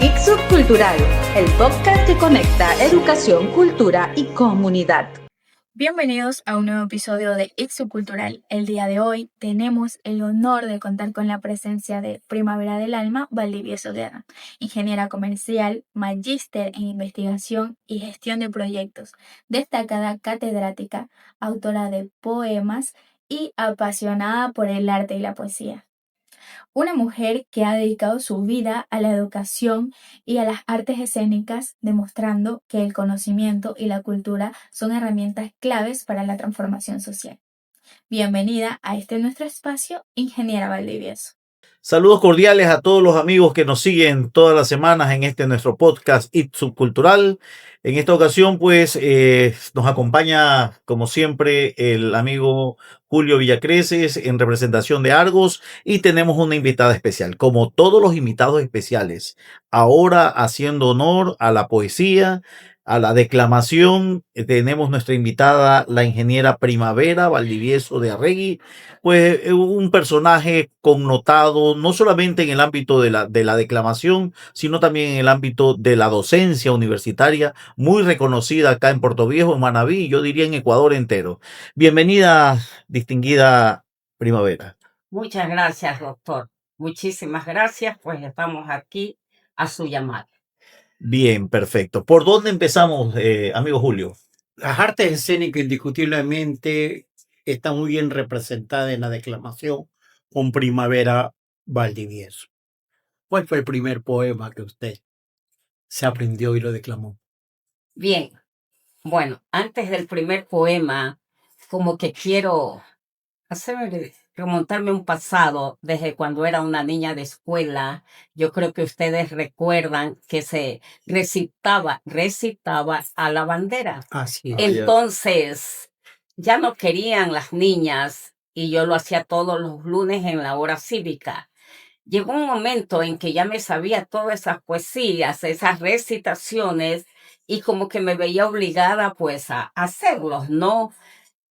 Ixub Cultural, el podcast que conecta educación, cultura y comunidad. Bienvenidos a un nuevo episodio de Ixub Cultural. El día de hoy tenemos el honor de contar con la presencia de Primavera del Alma Valdivieso Guerra, ingeniera comercial, magíster en investigación y gestión de proyectos, destacada catedrática, autora de poemas y apasionada por el arte y la poesía. Una mujer que ha dedicado su vida a la educación y a las artes escénicas, demostrando que el conocimiento y la cultura son herramientas claves para la transformación social. Bienvenida a este nuestro espacio, Ingeniera Valdivieso. Saludos cordiales a todos los amigos que nos siguen todas las semanas en este nuestro podcast Ixub Cultural. En esta ocasión, pues, nos acompaña, como siempre, el amigo Julio Villacreces en representación de Argos y tenemos una invitada especial, como todos los invitados especiales, ahora haciendo honor a la poesía, a la declamación. Tenemos nuestra invitada, la ingeniera Primavera Valdivieso de Arregui, pues un personaje connotado no solamente en el ámbito de la declamación, sino también en el ámbito de la docencia universitaria, muy reconocida acá en Puerto Viejo, en Manabí, y yo diría en Ecuador entero. Bienvenida, distinguida Primavera. Muchas gracias, doctor. Muchísimas gracias, pues estamos aquí a su llamada. Bien, perfecto. ¿Por dónde empezamos, amigo Julio? Las artes escénicas indiscutiblemente están muy bien representadas en la declamación con Primavera Valdivieso. ¿Cuál fue el primer poema que usted se aprendió y lo declamó? Bien, bueno, antes del primer poema, como que quiero remontarme un pasado desde cuando era una niña de escuela. Yo creo que ustedes recuerdan que se recitaba a la bandera. Así es. Entonces, ya no querían las niñas y yo lo hacía todos los lunes en la hora cívica. Llegó un momento en que ya me sabía todas esas poesías, esas recitaciones, y como que me veía obligada pues a hacerlos, ¿no?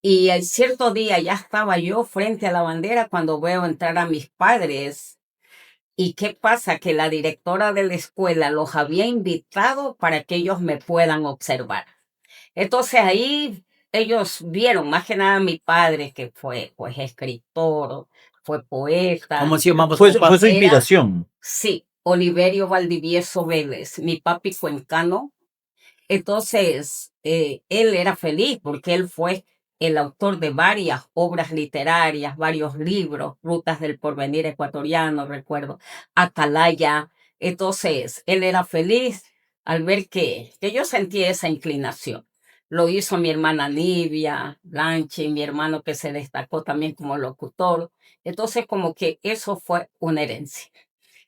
Y el cierto día ya estaba yo frente a la bandera cuando veo entrar a mis padres. ¿Y qué pasa? Que la directora de la escuela los había invitado para que ellos me puedan observar. Entonces ahí ellos vieron, más que nada mi padre, que fue pues escritor, fue poeta. ¿Cómo se llamaba? Fue su inspiración. Sí, Oliverio Valdivieso Vélez, mi papi cuencano. Entonces, él era feliz porque él fue el autor de varias obras literarias, varios libros, Rutas del Porvenir Ecuatoriano, recuerdo, Atalaya. Entonces, él era feliz al ver que yo sentía esa inclinación. Lo hizo mi hermana Livia, Lanchi, mi hermano que se destacó también como locutor. Entonces, como que eso fue una herencia.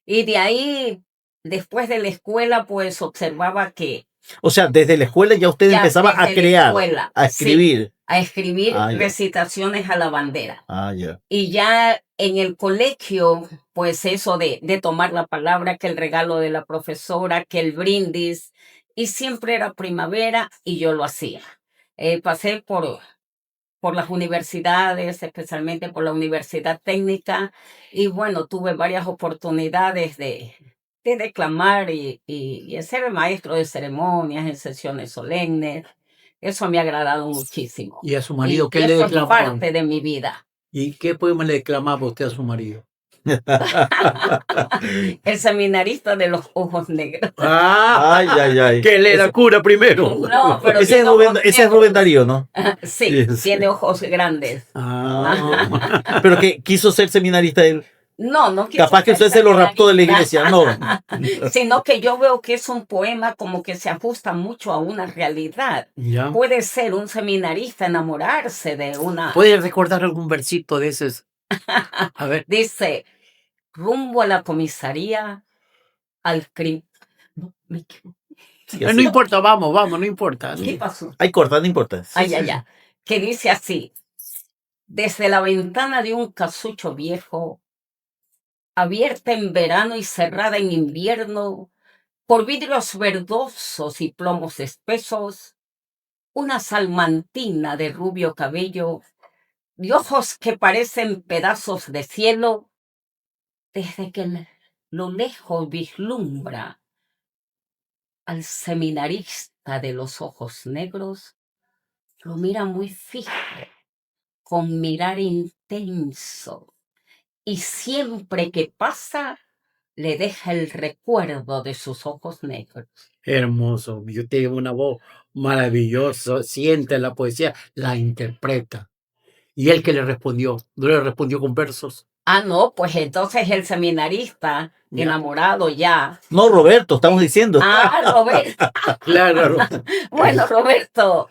Y de ahí, después de la escuela, pues observaba que O sea, desde la escuela ya usted ya empezaba a desde la crear, escuela, a sí, escribir. a escribir Ah, ya. recitaciones a la bandera. Ah, ya. Y ya en el colegio, pues eso de tomar la palabra, que el regalo de la profesora, que el brindis, y siempre era primavera y yo lo hacía. Pasé por las universidades, especialmente por la Universidad Técnica, y bueno, tuve varias oportunidades de declamar y ser maestro de ceremonias en sesiones solemnes. Eso me ha agradado muchísimo. ¿Y a su marido qué y le eso es declamaba? parte de mi vida. ¿Y qué poema le declamaba usted a su marido? El seminarista de los ojos negros. Ay, ay, ay. Que él era cura primero. No, pero Ese es tiene ojos Ese es Rubén Darío, ¿no? Sí, Sí. tiene ojos grandes. Ah. Pero que quiso ser seminarista él. No quiso Capaz que ser usted se lo raptó de la iglesia, no. Sino que yo veo que es un poema como que se ajusta mucho a una realidad. Ya. Puede ser un seminarista enamorarse de una... ¿Puede recordar algún versito de esos? A ver. Dice, rumbo a la comisaría, al crimen... No, me equivoqué. Sí, No así. importa, vamos, no importa. ¿Qué pasó? Ay, corta, no importa. Sí, Ay, sí, ay, sí. ay. Que dice así, desde la ventana de un casucho viejo, abierta en verano y cerrada en invierno, por vidrios verdosos y plomos espesos, una salmantina de rubio cabello, de ojos que parecen pedazos de cielo, desde que lo lejos vislumbra al seminarista de los ojos negros, lo mira muy fijo, con mirar intenso, y siempre que pasa, le deja el recuerdo de sus ojos negros. Hermoso. Yo tengo una voz maravillosa. Siente la poesía, la interpreta. Y él que le respondió, no le respondió con versos. Ah, no, pues entonces el seminarista, Ya. enamorado ya. No, Roberto, estamos diciendo. Ah, Roberto. Claro. Bueno, Roberto,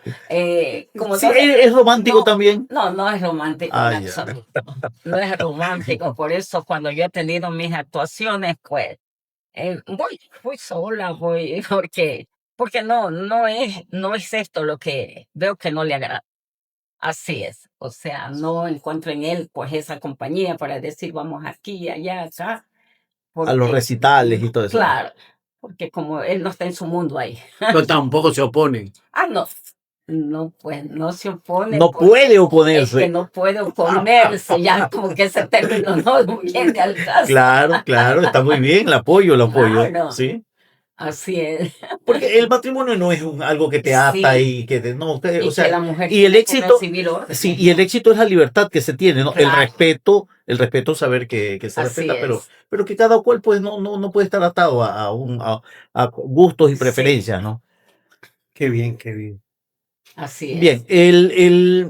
como Sí, no es romántico no, también. no es romántico Ah, en ya. absoluto. No es romántico, por eso cuando yo he tenido mis actuaciones, pues voy sola, voy, porque no es esto lo que veo que no le agrada. Así es, o sea, no encuentro en él pues esa compañía para decir vamos aquí, allá, acá, A los porque, recitales y todo eso. claro, porque como él no está en su mundo ahí. Pero tampoco se oponen. Ah, no, pues no se opone No porque puede es que oponerse. no puede oponerse, ya como que ese término no viene al caso. Claro, claro, está muy bien, el apoyo, Claro, sí. así es. Porque el matrimonio no es algo que te ata Sí, y que te, no, o y que sea, la mujer y el tiene que éxito, recibir órdenes, sí, y el ¿no? éxito es la libertad que se tiene, ¿no? Claro, El respeto, saber que se así respeta, es. pero que cada cual pues no puede estar atado a gustos y Sí, preferencias, ¿no? Qué bien, qué bien. así Bien, es.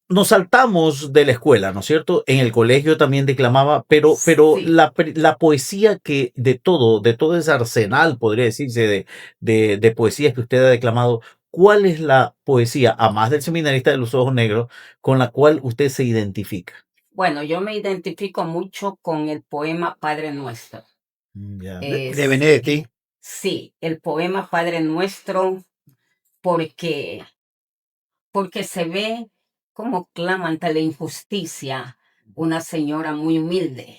nos saltamos de la escuela, ¿no es cierto? En el colegio también declamaba, pero Sí. la poesía que de todo ese arsenal, podría decirse, de poesías que usted ha declamado, ¿cuál es la poesía, a más del seminarista de los ojos negros, con la cual usted se identifica? Bueno, yo me identifico mucho con el poema Padre Nuestro. Ya. De Es, Benedetti. sí, el poema Padre Nuestro, porque, porque se ve cómo clama ante la injusticia una señora muy humilde.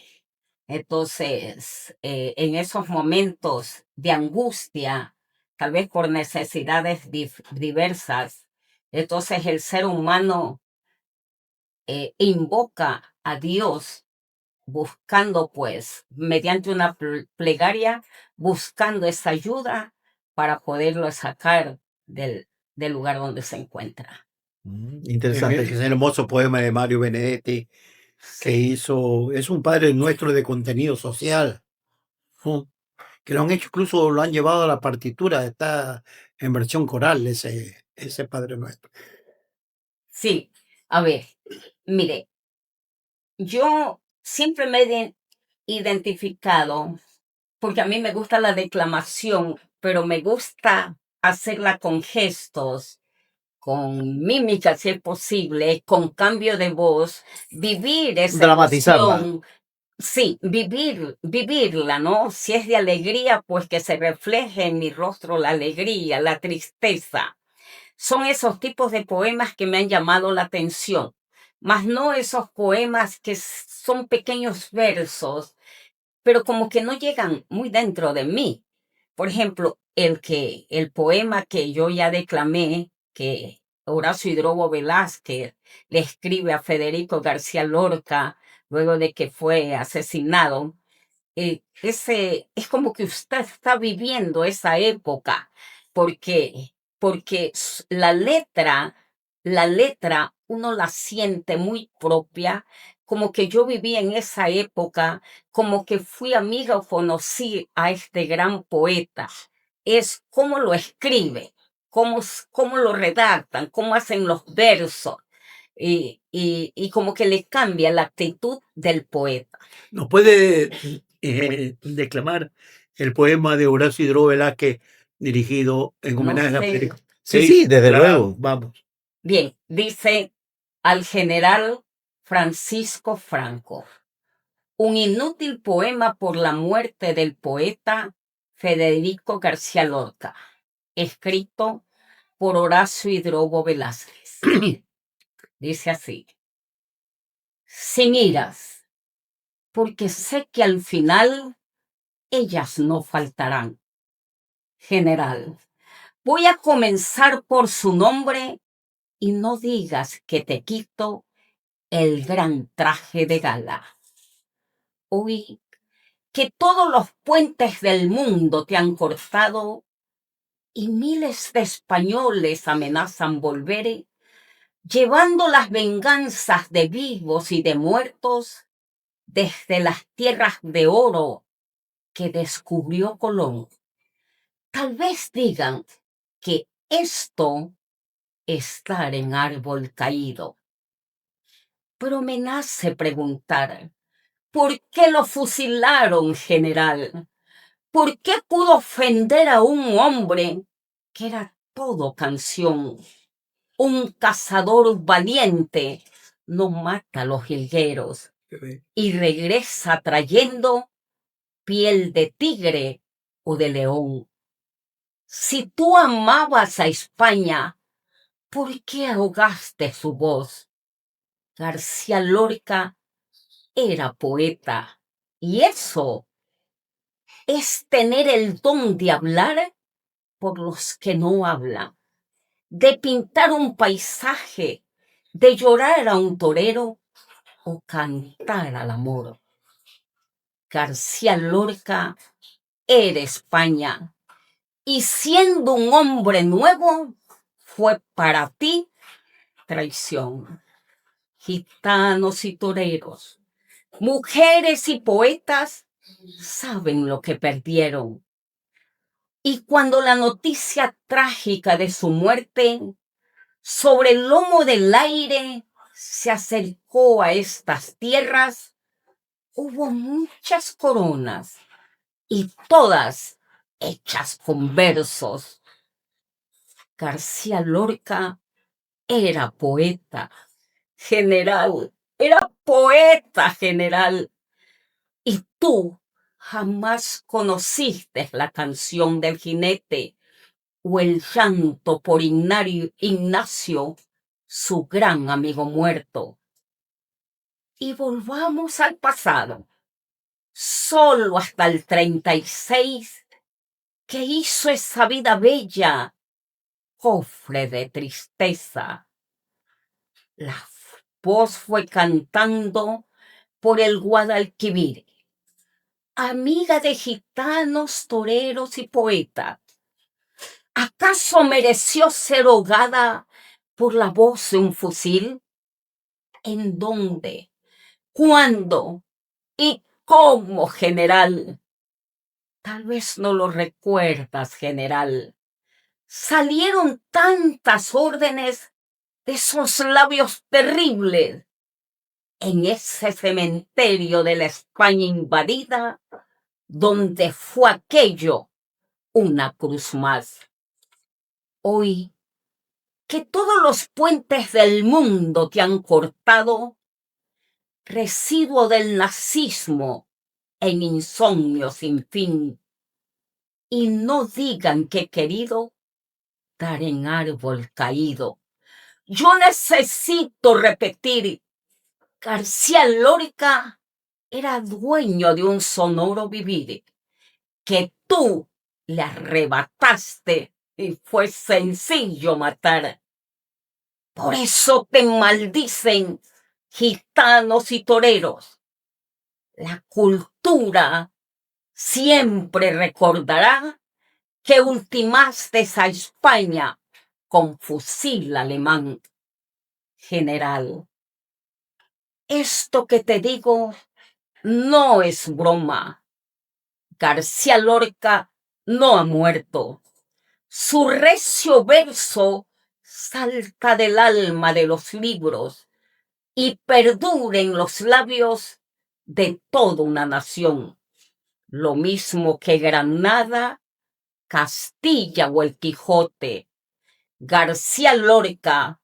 Entonces, en esos momentos de angustia, tal vez por necesidades diversas, entonces el ser humano invoca a Dios buscando pues, mediante una plegaria, buscando esa ayuda para poderlo sacar del lugar donde se encuentra. Interesante. Es el hermoso poema de Mario Benedetti que Sí, hizo, es un padre nuestro de contenido social, ¿no? Que lo han hecho, incluso lo han llevado a la partitura, está en versión coral ese padre nuestro. sí. A ver, mire, yo siempre me he identificado, porque a mí me gusta la declamación, pero me gusta hacerla con gestos, con mímica, si es posible, con cambio de voz, vivir esa Dramatizarla. emoción. Sí, vivirla, ¿no? Si es de alegría, pues que se refleje en mi rostro la alegría, la tristeza. Son esos tipos de poemas que me han llamado la atención, más no esos poemas que son pequeños versos, pero como que no llegan muy dentro de mí. Por ejemplo, el poema que yo ya declamé, que Horacio Hidrobo Velázquez le escribe a Federico García Lorca luego de que fue asesinado, ese es como que usted está viviendo esa época, porque la letra uno la siente muy propia, como que yo viví en esa época, como que fui amiga o conocí a este gran poeta. Es cómo lo escribe, cómo lo redactan, cómo hacen los versos, y como que le cambia la actitud del poeta. ¿Nos puede declamar el poema de Horacio Hidrobo Velázquez dirigido en No homenaje a sé. Federico? Sí, desde claro, luego. vamos. Bien, dice al general Francisco Franco, un inútil poema por la muerte del poeta Federico García Lorca, escrito por Horacio Hidrobo Velázquez. Dice así: sin iras, porque sé que al final ellas no faltarán. General, voy a comenzar por su nombre y no digas que te quito el gran traje de gala. Oí que todos los puentes del mundo te han cortado y miles de españoles amenazan volver, llevando las venganzas de vivos y de muertos desde las tierras de oro que descubrió Colón. Tal vez digan que esto es estar en árbol caído. Pero me nace preguntar, ¿por qué lo fusilaron, general? ¿Por qué pudo ofender a un hombre que era todo canción? Un cazador valiente no mata a los jilgueros y regresa trayendo piel de tigre o de león. Si tú amabas a España, ¿por qué ahogaste su voz? García Lorca era poeta, y eso es tener el don de hablar por los que no hablan, de pintar un paisaje, de llorar a un torero o cantar al amor. García Lorca era España, y siendo un hombre nuevo, fue para ti traición. Gitanos y toreros, mujeres y poetas saben lo que perdieron. Y cuando la noticia trágica de su muerte sobre el lomo del aire se acercó a estas tierras, hubo muchas coronas y todas hechas con versos. García Lorca era poeta, general, era poeta general. Y tú jamás conociste la canción del jinete o el llanto por Ignacio, su gran amigo muerto. Y volvamos al pasado, solo hasta el 36, que hizo esa vida bella, cofre de tristeza. La voz fue cantando por el Guadalquivir, amiga de gitanos, toreros y poetas. ¿Acaso mereció ser ahogada por la voz de un fusil? ¿En dónde? ¿Cuándo? ¿Y cómo, general? Tal vez no lo recuerdas, general. Salieron tantas órdenes de esos labios terribles en ese cementerio de la España invadida, donde fue aquello una cruz más. Hoy, que todos los puentes del mundo te han cortado, residuo del nazismo en insomnio sin fin, y no digan que he querido dar en árbol caído. Yo necesito repetir, García Lorca era dueño de un sonoro vivir que tú le arrebataste y fue sencillo matar. Por eso te maldicen gitanos y toreros. La cultura siempre recordará que ultimaste a España con fusil alemán. General, esto que te digo no es broma. García Lorca no ha muerto. Su recio verso salta del alma de los libros y perdura en los labios de toda una nación. Lo mismo que Granada, Castilla o el Quijote. García Lorca,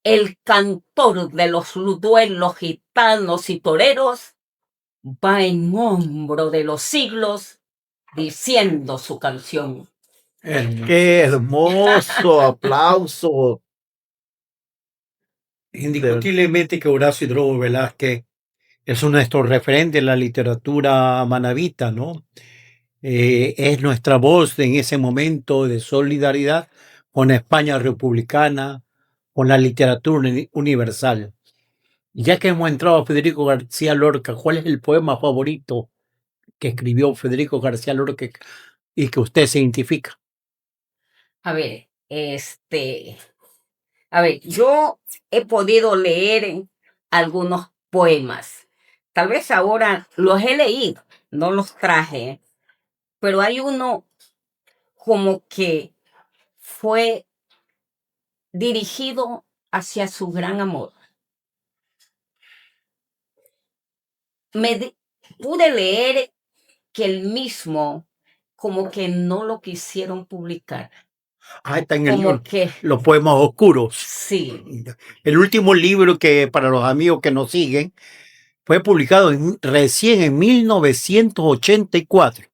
el cantor de los duelos gitanos y toreros, va en hombro de los siglos diciendo su canción. Qué hermoso aplauso. Indiscutiblemente que Horacio Drobo Velázquez es uno de estos referentes en la literatura manabita, ¿no? Es nuestra voz en ese momento de solidaridad con España republicana, con la literatura universal. Ya que hemos entrado a Federico García Lorca, ¿cuál es el poema favorito que escribió Federico García Lorca y que usted se identifica? A ver, yo he podido leer algunos poemas. Tal vez ahora los he leído, no los traje, pero hay uno como que fue dirigido hacia su gran amor. Pude leer que el mismo como que no lo quisieron publicar. Está en Como que los poemas oscuros. sí. El último libro que para los amigos que nos siguen fue publicado recién en 1984.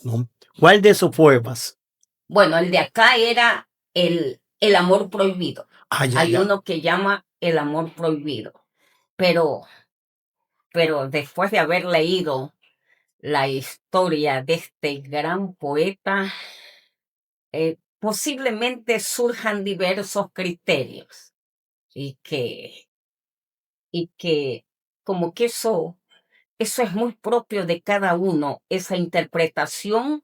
¿No? ¿Cuál de esos poemas? Bueno, el de acá era el amor prohibido. Hay Ya. uno que llama El amor prohibido. Pero después de haber leído la historia de este gran poeta, posiblemente surjan diversos criterios y que como que eso es muy propio de cada uno, esa interpretación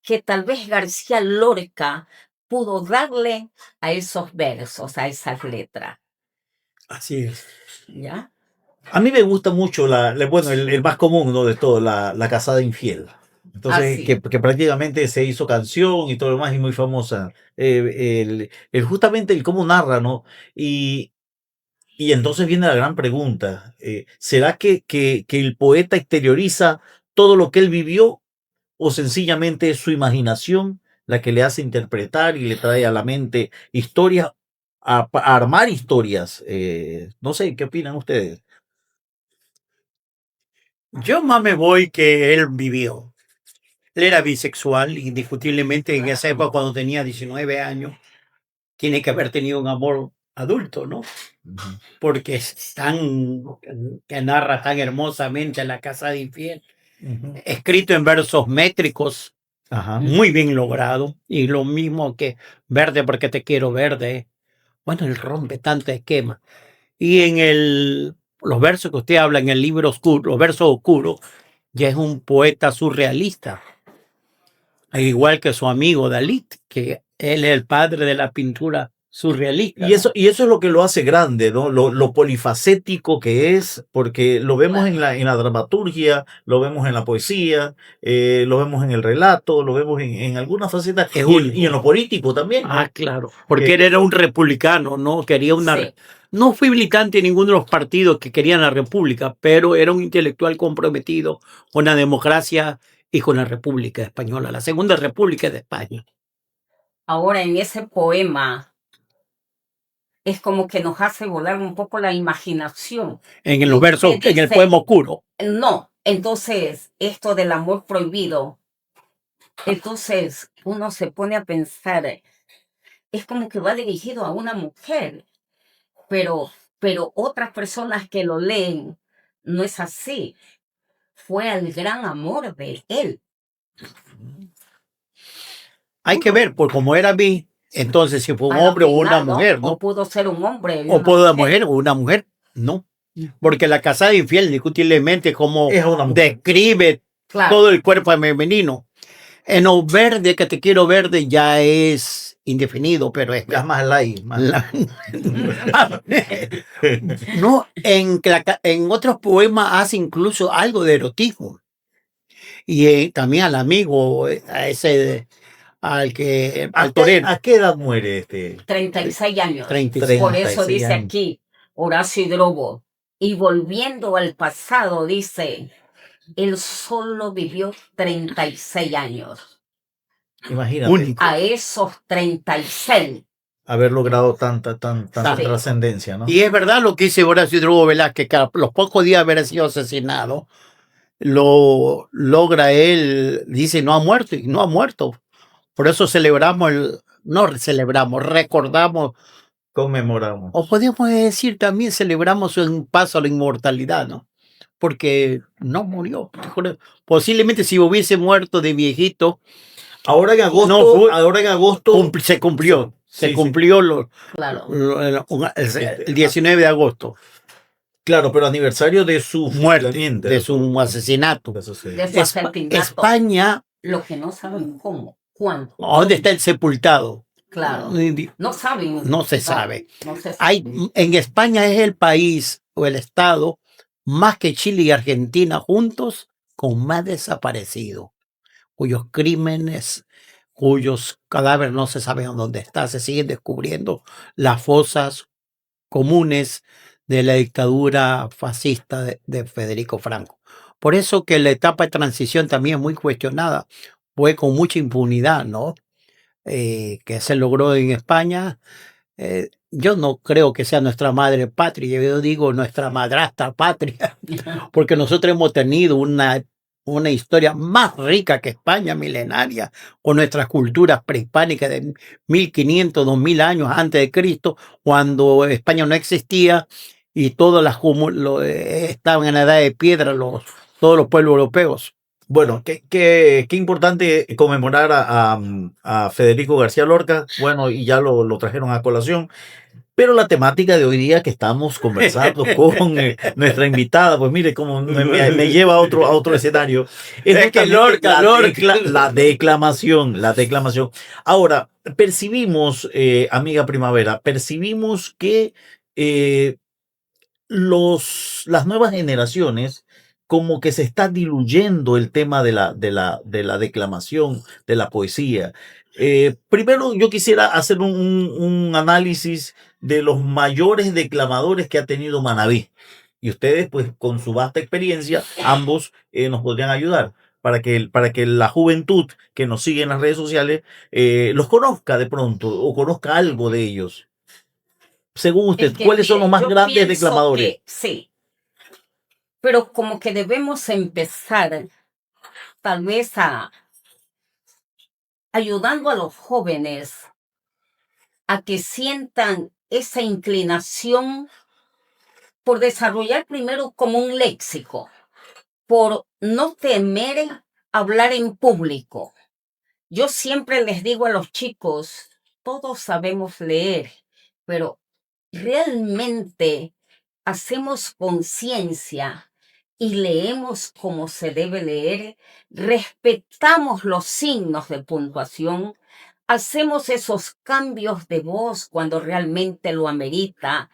que tal vez García Lorca pudo darle a esos versos, a esas letras. Así es. ¿Ya? A mí me gusta mucho bueno, el más común, ¿no? De todo, la casada infiel. Entonces, sí. que prácticamente se hizo canción y todo lo demás y muy famosa. Justamente el cómo narra, ¿no? Y entonces viene la gran pregunta. ¿Será que el poeta exterioriza todo lo que él vivió o sencillamente es su imaginación la que le hace interpretar y le trae a la mente historias, a armar historias? No sé, ¿qué opinan ustedes? Yo más me voy que él vivió. Él era bisexual, indiscutiblemente en esa época cuando tenía 19 años. Tiene que haber tenido un amor adulto, ¿no? Porque es que narra tan hermosamente La casa de infiel. Escrito en versos métricos, Ajá. muy bien logrado. Y lo mismo que Verde porque te quiero verde. Bueno, él rompe tanto esquema. Y en los versos que usted habla en el libro oscuro, los versos oscuros, ya es un poeta surrealista. Igual que su amigo Dalí, que él es el padre de la pintura surrealista. Y eso es lo que lo hace grande, ¿no? Lo polifacético que es, porque lo vemos en la dramaturgia, lo vemos en la poesía, lo vemos en el relato, lo vemos en algunas facetas y en lo político también, ¿no? Claro, porque él era un republicano, ¿no? Quería sí. No fue militante en ninguno de los partidos que querían la república, pero era un intelectual comprometido con la democracia y con la República Española, la Segunda República de España. Ahora, en ese poema, es como que nos hace volar un poco la imaginación. En los versos, en el poema oscuro. No, entonces, esto del amor prohibido, entonces uno se pone a pensar, es como que va dirigido a una mujer, pero otras personas que lo leen, no es así. Fue al gran amor de él. Hay que ver, por cómo era mí. Entonces, si fue un hombre o una mujer, ¿no? O pudo ser un hombre. O pudo ser mujer o una mujer, no. Porque La casada infiel, indiscutiblemente, como describe todo el cuerpo femenino. En lo verde, que te quiero verde, ya es indefinido, pero es más light. No, en otros poemas hace incluso algo de erotismo. Y también al amigo, a ese... al torero. ¿A qué edad muere 36 años. 36. Por eso dice aquí Horacio Drobo. Y volviendo al pasado, dice, él solo vivió 36 años. Imagínate. Único. A esos 36. Haber logrado tanta trascendencia, ¿no? Y es verdad lo que dice Horacio Drobo Velázquez, que a los pocos días de haber sido asesinado, lo logra él, dice, no ha muerto, y no ha muerto. Por eso recordamos. Conmemoramos. O podemos decir también celebramos un paso a la inmortalidad, ¿no? Porque no murió. Posiblemente si hubiese muerto de viejito. Ahora en agosto. Se cumplió. Se cumplió el 19 de agosto. Claro, pero aniversario de su muerte, de su asesinato. De su asesinato. España. Lo que no saben cómo. ¿Cuándo? ¿Dónde está el sepultado? Claro. No saben. No se sabe. No se Hay, sabe. en España es el país o el estado más que Chile y Argentina juntos con más desaparecidos, cuyos crímenes, cuyos cadáveres no se saben dónde están, se siguen descubriendo las fosas comunes de la dictadura fascista de Federico Franco. Por eso que la etapa de transición también es muy cuestionada, fue con mucha impunidad, ¿no? Que se logró en España. Yo no creo que sea nuestra madre patria, yo digo nuestra madrastra patria, porque nosotros hemos tenido una historia más rica que España, milenaria, con nuestras culturas prehispánicas de 1500, 2000 años antes de Cristo, cuando España no existía y todas estaban en la edad de piedra, todos los pueblos europeos. Bueno, qué importante conmemorar a Federico García Lorca. Bueno, y ya lo trajeron a colación. Pero la temática de hoy día que estamos conversando con nuestra invitada, pues mire cómo me lleva a otro escenario. Es que Lorca. La declamación, la declamación. Ahora, percibimos, amiga Primavera, percibimos que las nuevas generaciones como que se está diluyendo el tema de la declamación, de la poesía. Primero yo quisiera hacer un análisis de los mayores declamadores que ha tenido Manabí. Y ustedes, pues, con su vasta experiencia, ambos nos podrían ayudar para que la juventud que nos sigue en las redes sociales los conozca de pronto o conozca algo de ellos. Según usted, Es que, ¿cuáles son los mire, más yo grandes pienso declamadores? que sí, pero como que debemos empezar tal vez ayudando a los jóvenes a que sientan esa inclinación por desarrollar primero como un léxico, por no temer hablar en público. Yo siempre les digo a los chicos, todos sabemos leer, pero realmente hacemos conciencia y leemos como se debe leer, respetamos los signos de puntuación, hacemos esos cambios de voz cuando realmente lo amerita.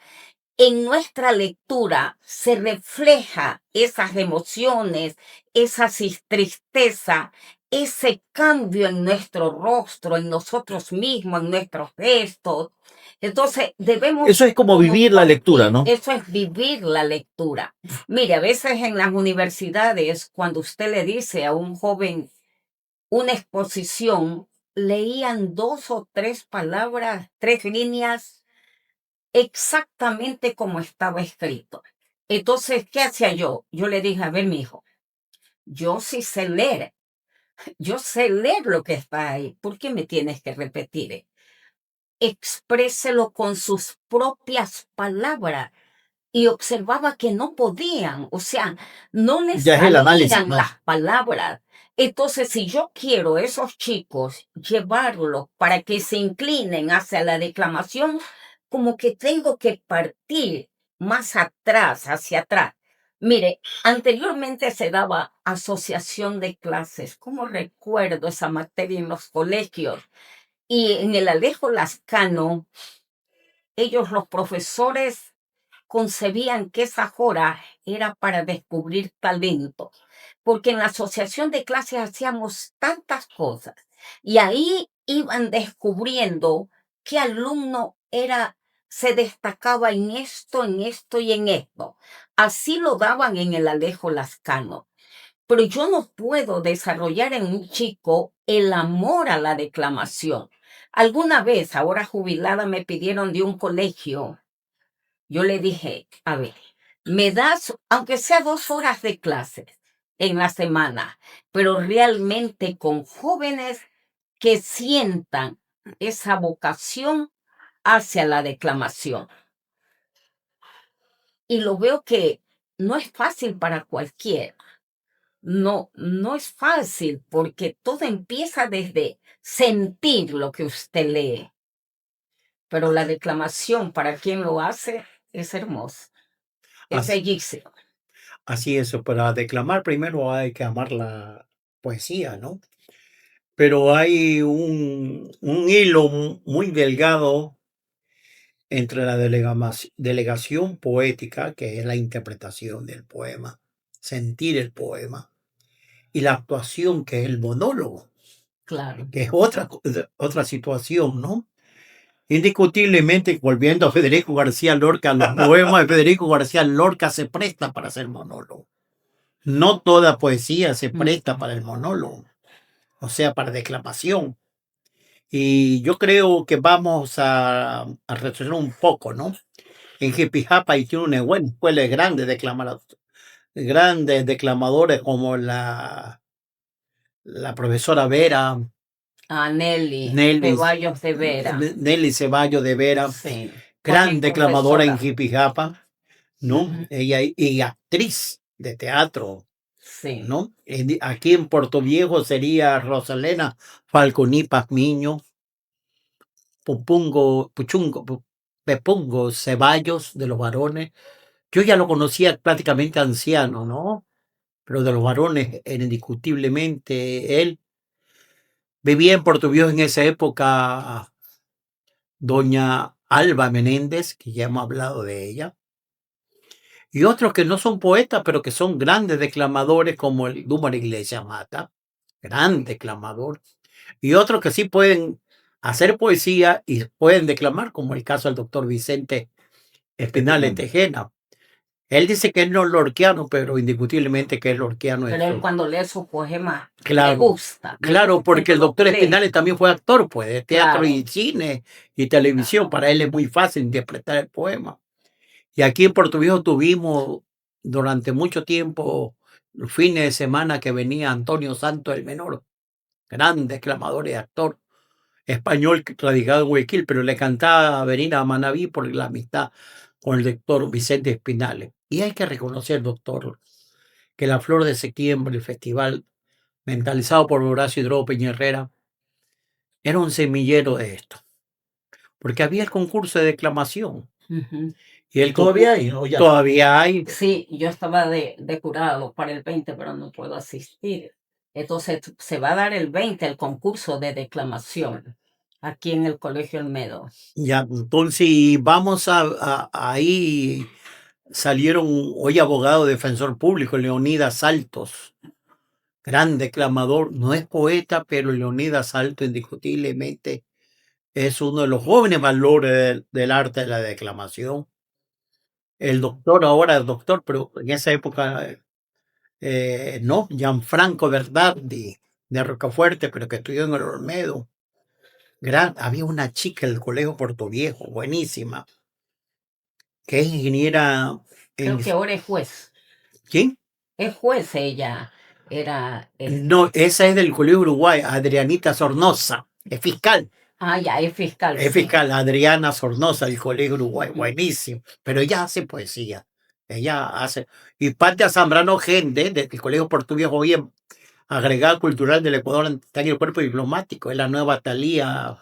En nuestra lectura se refleja esas emociones, esa tristeza, ese cambio en nuestro rostro, en nosotros mismos, en nuestros gestos. Entonces, debemos... Eso es como vivir la lectura, ¿no? Eso es vivir la lectura. Mire, a veces en las universidades, cuando usted le dice a un joven una exposición, leían 2 o 3 palabras, 3 líneas, exactamente como estaba escrito. Entonces, ¿qué hacía yo? Yo le dije, a ver, mi hijo, yo sí sé leer. Yo sé leer lo que está ahí. ¿Por qué me tienes que repetir? Expréselo con sus propias palabras. Y observaba que no podían, o sea, no les Ya es el análisis, salían ¿no? las palabras. Entonces, si yo quiero a esos chicos llevarlos para que se inclinen hacia la declamación, como que tengo que partir más atrás, hacia atrás. Mire, anteriormente se daba asociación de clases. ¿Cómo recuerdo esa materia en los colegios? Y en el Alejo Lascano, ellos, los profesores, concebían que esa hora era para descubrir talento, porque en la asociación de clases hacíamos tantas cosas y ahí iban descubriendo qué alumno se destacaba en esto y en esto. Así lo daban en el Alejo Lascano. Pero yo no puedo desarrollar en un chico el amor a la declamación. Alguna vez, ahora jubilada, me pidieron de un colegio. Yo le dije, a ver, me das, aunque sea 2 horas de clases en la semana, pero realmente con jóvenes que sientan esa vocación hacia la declamación. Y lo veo que no es fácil para cualquiera. No es fácil porque todo empieza desde sentir lo que usted lee. Pero la declamación, para quien lo hace, es hermosa. Es Así, bellísimo. así es, para declamar primero hay que amar la poesía, ¿no? pero hay un hilo muy delgado entre la delegación poética, que es la interpretación del poema, sentir el poema, y la actuación, que es el monólogo, Claro. que es otra situación, ¿no? Indiscutiblemente, volviendo a Federico García Lorca, los poemas de Federico García Lorca se prestan para hacer monólogo. No toda poesía se presta para el monólogo, o sea, para declamación. Y yo creo que vamos a retroceder un poco, ¿no? En Jipijapa y tiene una buena escuela de grandes declamadores como la profesora Vera, A Nelly Nelly, Ceballos de Vera. Nelly Ceballos de Vera, Sí. gran Porque declamadora en profesora. Jipijapa, ¿no? Ujú. Ella y actriz de teatro, Sí. ¿no? Aquí en Puerto Viejo sería Rosalena Falconi Pazmiño, Pepungo Ceballos de los varones. Yo ya lo conocía prácticamente anciano, ¿no? Pero de los varones, indiscutiblemente él. Vivía en Puerto Viejo en esa época doña Alba Menéndez, que ya hemos hablado de ella. Y otros que no son poetas, pero que son grandes declamadores, como el Dúmar Iglesias Mata, gran declamador. Y otros que sí pueden hacer poesía y pueden declamar, como el caso del doctor Vicente Espinal Tejena. Él dice que es no lorquiano, pero indiscutiblemente que es lorquiano. Pero él cuando lee sus poemas le Claro, gusta. claro, porque el doctor Lee. Espinal también fue actor, pues, de teatro Claro. y cine y televisión. Para él es muy fácil interpretar el poema. Y aquí en Puerto Viejo tuvimos durante mucho tiempo los fines de semana que venía Antonio Santos el Menor, gran declamador y actor español radicado en Guayaquil, pero le cantaba a Verina Manabí por la amistad con el doctor Vicente Espinales. Y hay que reconocer, doctor, que la Flor de Septiembre, el festival mentalizado por Horacio Hidrobo Peña Herrera, era un semillero de esto, porque había el concurso de declamación. Ujú. Y el ¿Todavía hay? ¿O ya? Todavía hay. Sí, yo estaba de jurado para el 20, pero no puedo asistir. Entonces se va a dar el 20 el concurso de declamación aquí en el Colegio Olmedo. Ya, entonces vamos ahí salieron hoy abogado defensor público, Leonidas Saltos, gran declamador, no es poeta, pero Leonidas Saltos indiscutiblemente es uno de los jóvenes valores del arte de la declamación. El doctor ahora es doctor, pero en esa época no, Gianfranco Verdardi de Rocafuerte, pero que estudió en el Olmedo. Había una chica del Colegio Puerto Viejo, buenísima, que es ingeniera Creo que ahora es juez. ¿Quién? Es juez ella. Era. No, esa es del Colegio Uruguay, Adrianita Sornosa, es fiscal. Ah, ya, es fiscal. Es fiscal, Adriana Sornosa del Colegio Uruguay, buenísimo. Pero ella hace poesía. Ella hace. Y Patia Zambrano Gende, del Colegio Puerto Viejo, bien agregada cultural del Ecuador, está en el cuerpo diplomático, es la nueva Talía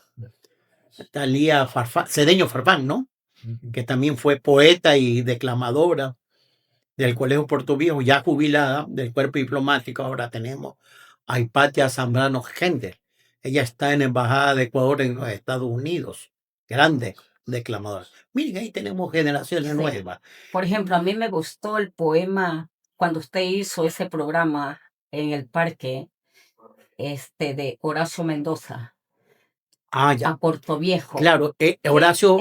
Farfán, Cedeño Farfán, ¿no? Que también fue poeta y declamadora del Colegio Puerto Viejo, ya jubilada del cuerpo diplomático. Ahora tenemos a Hipatia Zambrano Gender. Ella está en la Embajada de Ecuador en los Estados Unidos. Grande declamadora. Miren, ahí tenemos generaciones nuevas. Por ejemplo, a mí me gustó el poema cuando usted hizo ese programa en el parque de Horacio Mendoza. Ah, ya. A Puerto Viejo. Claro,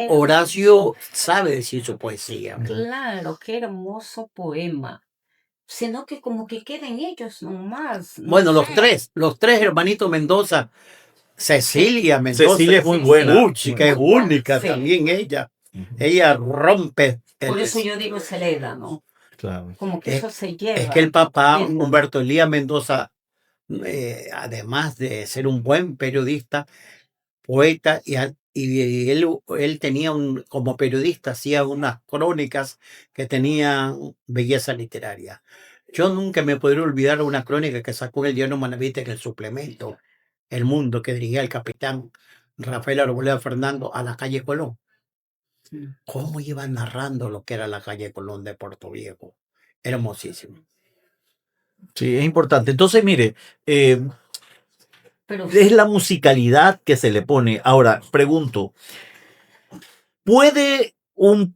Horacio sabe decir su poesía. Claro, qué hermoso poema. Sino que como que queden ellos nomás. No Bueno, sé. los tres hermanitos Mendoza. Cecilia Mendoza. Cecilia es muy buena. Uy, chica, es única Sí. también ella. Ella rompe. Por eso yo digo se le da, ¿no? Claro. Como que eso se lleva. Es que el papá, Eso. Humberto Elías Mendoza, además de ser un buen periodista, poeta, y él tenía como periodista, hacía unas crónicas que tenían belleza literaria. Yo nunca me podré olvidar una crónica que sacó el diario Manavita en el suplemento El Mundo, que dirigía el capitán Rafael Arboleda Fernando a la calle Colón. Cómo iba narrando lo que era la calle Colón de Puerto Viejo. Hermosísimo. Sí, es importante. Entonces, mire, Pero es la musicalidad que se le pone. Ahora, pregunto, ¿puede un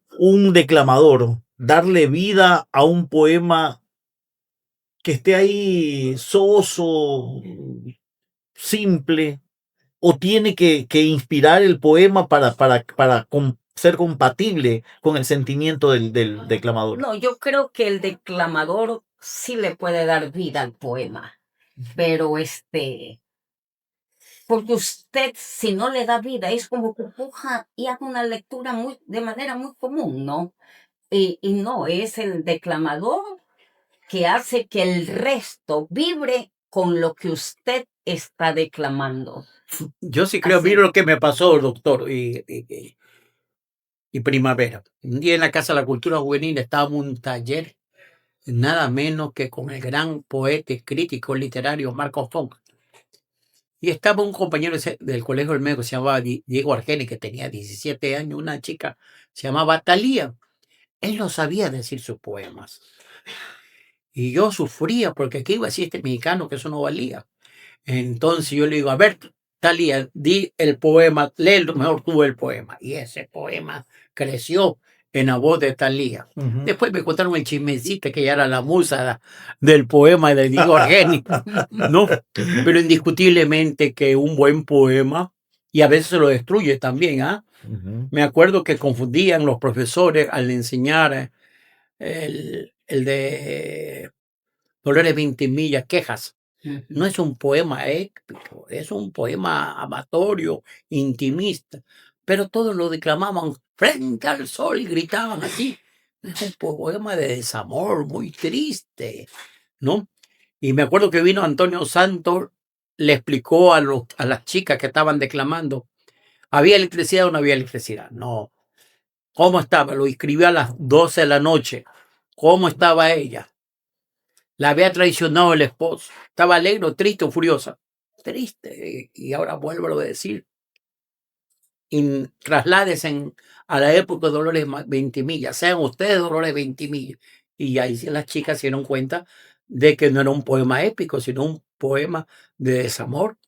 declamador darle vida a un poema que esté ahí soso, simple, o tiene que inspirar el poema para ser compatible con el sentimiento del declamador? no, yo creo que el declamador sí le puede dar vida al poema, pero porque usted si no le da vida es como que coja y haga una lectura de manera muy común, ¿no? Y no, es el declamador que hace que el resto vibre con lo que usted está declamando. Yo sí creo, Así. mire lo que me pasó, doctor, y Primavera. Un día en la Casa de la Cultura Juvenil estábamos en un taller, nada menos que con el gran poeta y crítico literario Marcos Fong. Y estaba un compañero del Colegio del Medio que se llamaba Diego Argeni, que tenía 17 años, una chica se llamaba Talía. Él no sabía decir sus poemas. Y yo sufría porque aquí iba a decir este mexicano que eso no valía. Entonces yo le digo, a ver, Talía, di el poema, lee mejor tú el poema. Y ese poema creció en la voz de Talía. Después me contaron el chismecito que ella era la musa del poema de Diego Argeni, ¿no? Pero indiscutiblemente que un buen poema, y a veces se lo destruye también, ¿ah? Me acuerdo que confundían los profesores al enseñar el de Dolores Vintimilla, Quejas. No es un poema épico, es un poema amatorio, intimista, pero todos lo declamaban frente al sol y gritaban así. Es un poema de desamor muy triste, ¿no? Y me acuerdo que vino Antonio Santos, le explicó a las chicas que estaban declamando, ¿había electricidad o no había electricidad? No. ¿Cómo estaba? Lo escribió a las 12 de la noche. ¿Cómo estaba ella? La había traicionado el esposo. ¿Estaba alegre, triste o furiosa? Triste. Y ahora vuelvo a decir. Y trasládese a la época de Dolores Ventimilla. Sean ustedes Dolores Ventimilla. Y ahí las chicas se dieron cuenta de que no era un poema épico, sino un poema de desamor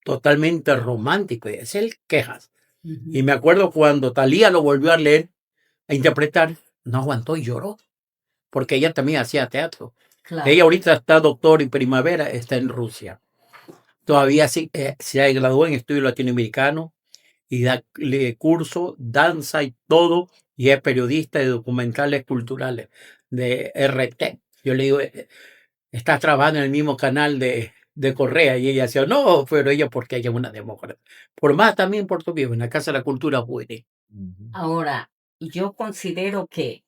totalmente romántico. Y es el Quejas. Y me acuerdo cuando Talía lo volvió a leer, a interpretar, no aguantó y lloró. Porque ella también hacía teatro. Claro. Ella ahorita está doctor y Primavera, está en Rusia. Todavía sí, se graduó en estudios latinoamericanos y da curso, danza y todo, y es periodista de documentales culturales de RT. Yo le digo, está trabajando en el mismo canal de Correa, y ella decía, no, pero ella porque ella es una demócrata. Por más también Puerto Viejo, en la Casa de la Cultura Juvenil. Ahora, yo considero que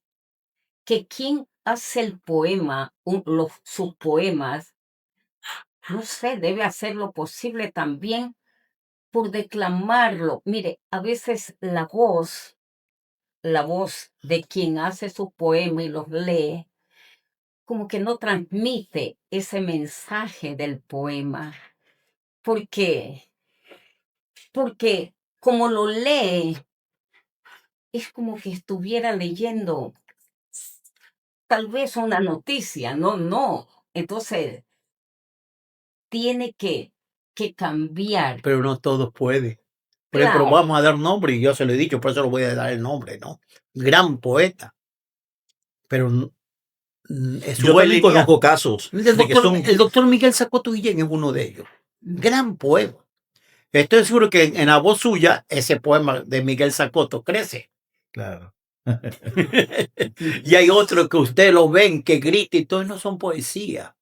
quien hace el poema, sus poemas, no sé, debe hacer lo posible también por declamarlo. Mire, a veces la voz de quien hace su poema y los lee, como que no transmite ese mensaje del poema. ¿Por qué? Porque como lo lee, es como que estuviera leyendo tal vez una noticia, no. Entonces, tiene que cambiar. Pero no todos pueden. Por ejemplo, Claro. vamos a dar nombre, y yo se lo he dicho, por eso lo voy a dar el nombre, ¿no? Gran poeta. Pero Yo también conozco casos de que son... El doctor Miguel Zacoto Guillén es uno de ellos. Gran poema. Estoy seguro que en la voz suya, ese poema de Miguel Zacoto crece. Claro. Y hay otros que ustedes lo ven, que grita y todo, no son poesía.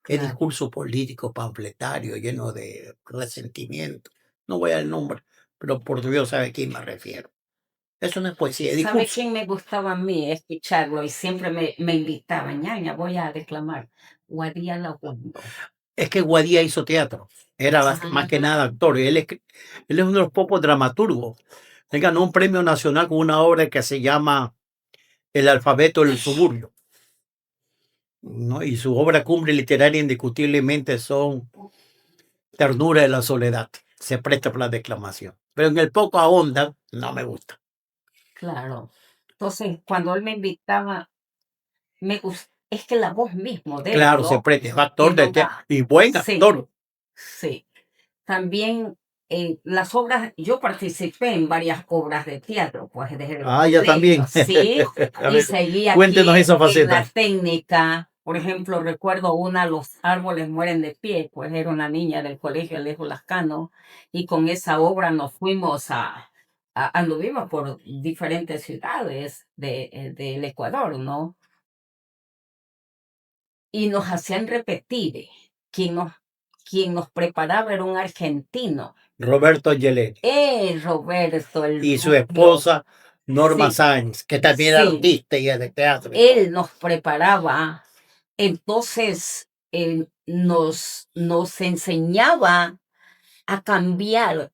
Es Claro. discurso político, panfletario, lleno de resentimiento. No voy a dar el nombre, pero por Dios sabe a quién me refiero. Eso no es poesía, es ¿Sabe discurso. quién me gustaba a mí escucharlo? Y siempre me invitaba, ñaña, voy a declamar. Guadía Lagundo. Es que Guadía hizo teatro. Era más que nada actor. Y él es uno de los pocos dramaturgos. Él ganó un premio nacional con una obra que se llama El alfabeto del suburbio, ¿no? Y su obra cumbre literaria indiscutiblemente son Ternura de la soledad. Se presta para la declamación. Pero en el poco ahonda, no me gusta. Claro. Entonces, cuando él me invitaba, es que la voz mismo de él, Claro, ¿no? se presta. Es actor de no teatro da. y buen Sí. actor. Sí. también las obras, yo participé en varias obras de teatro, pues desde el Ah, ya también. colegio, sí, A y ver, seguí aquí cuéntenos esa en la faceta. técnica. Por ejemplo, recuerdo una, Los árboles mueren de pie, pues era una niña del colegio Alejo Lascano, y con esa obra nos fuimos anduvimos por diferentes ciudades del Ecuador, ¿no? Y nos hacían repetir. Quien nos, quien nos preparaba era un argentino. Roberto Angelelli Roberto, el y su rubio. esposa Norma Sí, Sáenz, que también era sí. artista y es de teatro y todo. Él nos preparaba, entonces nos enseñaba a cambiar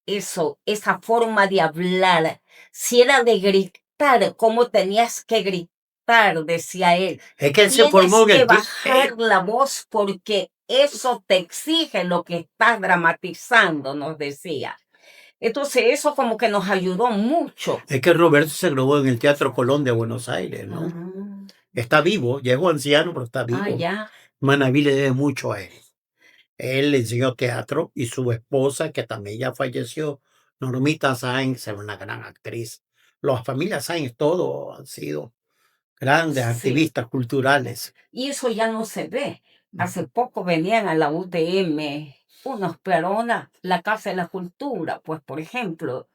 eso, esa forma de hablar. Si era de gritar, cómo tenías que gritar, decía él. Es que él se formó en Tienes que el bajar la voz porque eso te exige lo que estás dramatizando, nos decía. Entonces eso como que nos ayudó mucho. es que Roberto se graduó en el Teatro Colón de Buenos Aires, ¿no? Ah, Está vivo, llegó anciano, pero está vivo. ya. Manaví le debe mucho a él. Él le enseñó teatro y su esposa, que también ya falleció, Normita Sáenz, era una gran actriz. Las familias Sáenz todos han sido grandes Sí. activistas culturales. Y eso ya no se ve. Hace poco venían a la UTM unos peronas, la Casa de la Cultura, pues por ejemplo,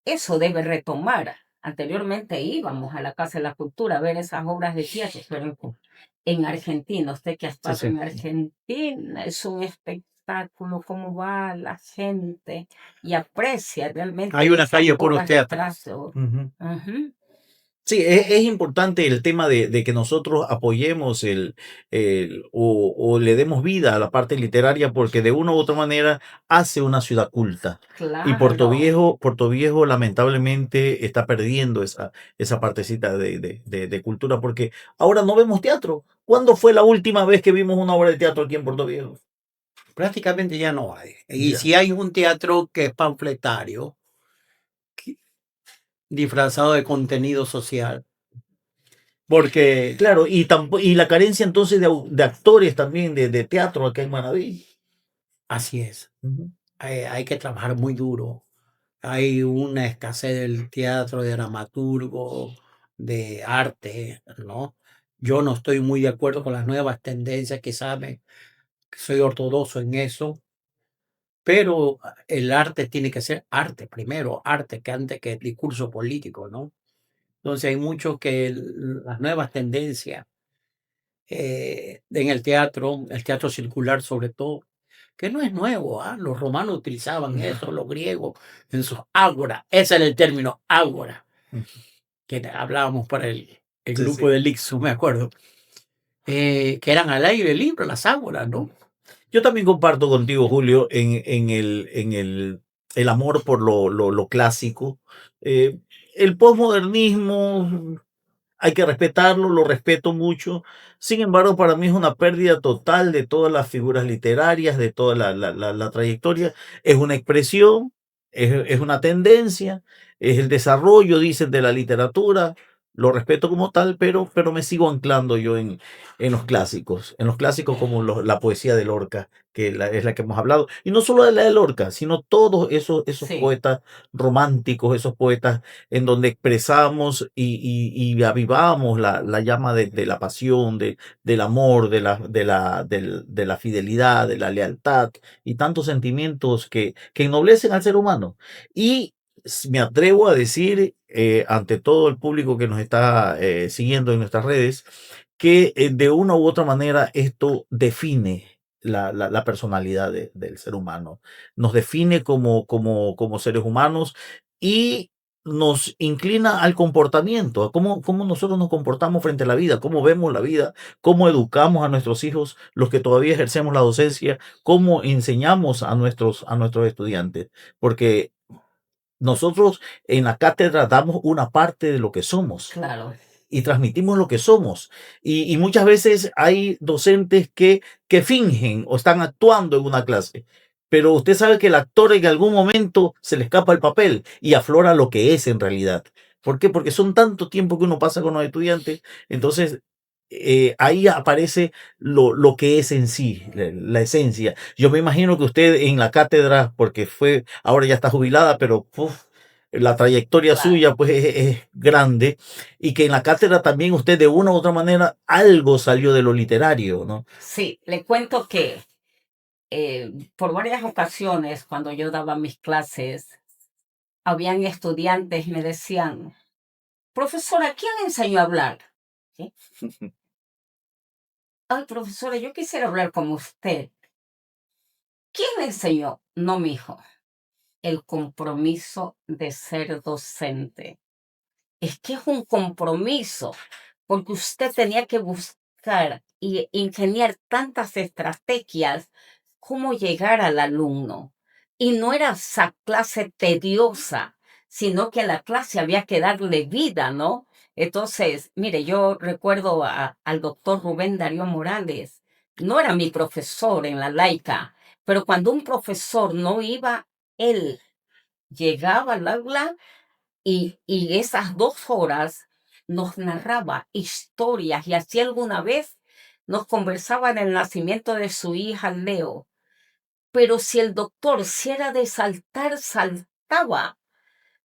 eso debe retomar. Anteriormente íbamos a la Casa de la Cultura a ver esas obras de teatro, pero en Argentina, usted que ha estado sí. en Argentina, es un espectáculo, cómo va la gente y aprecia realmente Hay una esas calle puros obras de teatros. teatro. Ujú. Ujú. Sí, es importante el tema de que nosotros apoyemos o le demos vida a la parte literaria porque de una u otra manera hace una ciudad culta. Y Claro. Puerto Viejo lamentablemente está perdiendo esa partecita de cultura porque ahora no vemos teatro. ¿Cuándo fue la última vez que vimos una obra de teatro aquí en Puerto Viejo? Prácticamente ya no hay. Y Ya. si hay un teatro que es panfletario, disfrazado de contenido social. Porque, Claro, y la carencia entonces de actores también de teatro acá en Manaví. así es, Ujú. hay que trabajar muy duro. Hay una escasez del teatro, de dramaturgo, de arte, ¿no? Yo no estoy muy de acuerdo con las nuevas tendencias que saben, que soy ortodoxo en eso, pero el arte tiene que ser arte primero, arte que antes que el discurso político, ¿no? Entonces hay mucho que las nuevas tendencias en el teatro circular sobre todo, que no es nuevo, ¿ah? Los romanos utilizaban eso, los griegos en sus ágora, ese era el término ágora, que hablábamos para el Sí, grupo sí. del Ixu, me acuerdo, que eran al aire libre las ágoras, ¿no? Yo también comparto contigo, Julio, en el amor por lo clásico. Eh, el posmodernismo hay que respetarlo, lo respeto mucho. Sin embargo, para mí es una pérdida total de todas las figuras literarias, de toda la trayectoria. Es una expresión, es una tendencia, es el desarrollo, dicen, de la literatura. Lo respeto como tal, pero me sigo anclando yo en los clásicos como la poesía de Lorca, que es la que hemos hablado. Y no solo de la de Lorca, sino todos esos Sí. poetas románticos, esos poetas en donde expresamos y avivamos la llama de la pasión, del amor, de la fidelidad, de la lealtad y tantos sentimientos que ennoblecen al ser humano. Y me atrevo a decir ante todo el público que nos está siguiendo en nuestras redes, que de una u otra manera esto define la personalidad del ser humano, nos define como seres humanos y nos inclina al comportamiento, a cómo nosotros nos comportamos frente a la vida, cómo vemos la vida, cómo educamos a nuestros hijos, los que todavía ejercemos la docencia, cómo enseñamos a nuestros estudiantes, porque nosotros en la cátedra damos una parte de lo que somos Claro. y transmitimos lo que somos. Y muchas veces hay docentes que fingen o están actuando en una clase. Pero usted sabe que el actor en algún momento se le escapa el papel y aflora lo que es en realidad. ¿Por qué? Porque son tanto tiempo que uno pasa con los estudiantes. Entonces, ahí aparece lo que es en sí, la esencia. Yo me imagino que usted en la cátedra, porque ahora ya está jubilada, pero la trayectoria Claro. suya pues es grande, y que en la cátedra también usted de una u otra manera algo salió de lo literario, ¿no? Sí, le cuento que por varias ocasiones cuando yo daba mis clases, habían estudiantes y me decían, profesora, ¿quién le enseñó a hablar? ¿Sí? Ay, profesora, yo quisiera hablar como usted. ¿Quién le enseñó? No, mijo, el compromiso de ser docente. Es que es un compromiso, porque usted tenía que buscar y ingeniar tantas estrategias cómo llegar al alumno. Y no era esa clase tediosa, sino que a la clase había que darle vida, ¿no? Entonces, mire, yo recuerdo al doctor Rubén Darío Morales. No era mi profesor en la laica, pero cuando un profesor no iba, él llegaba al aula y esas 2 horas nos narraba historias y así alguna vez nos conversaba en el nacimiento de su hija Leo. Pero si el doctor, si era de saltar, saltaba.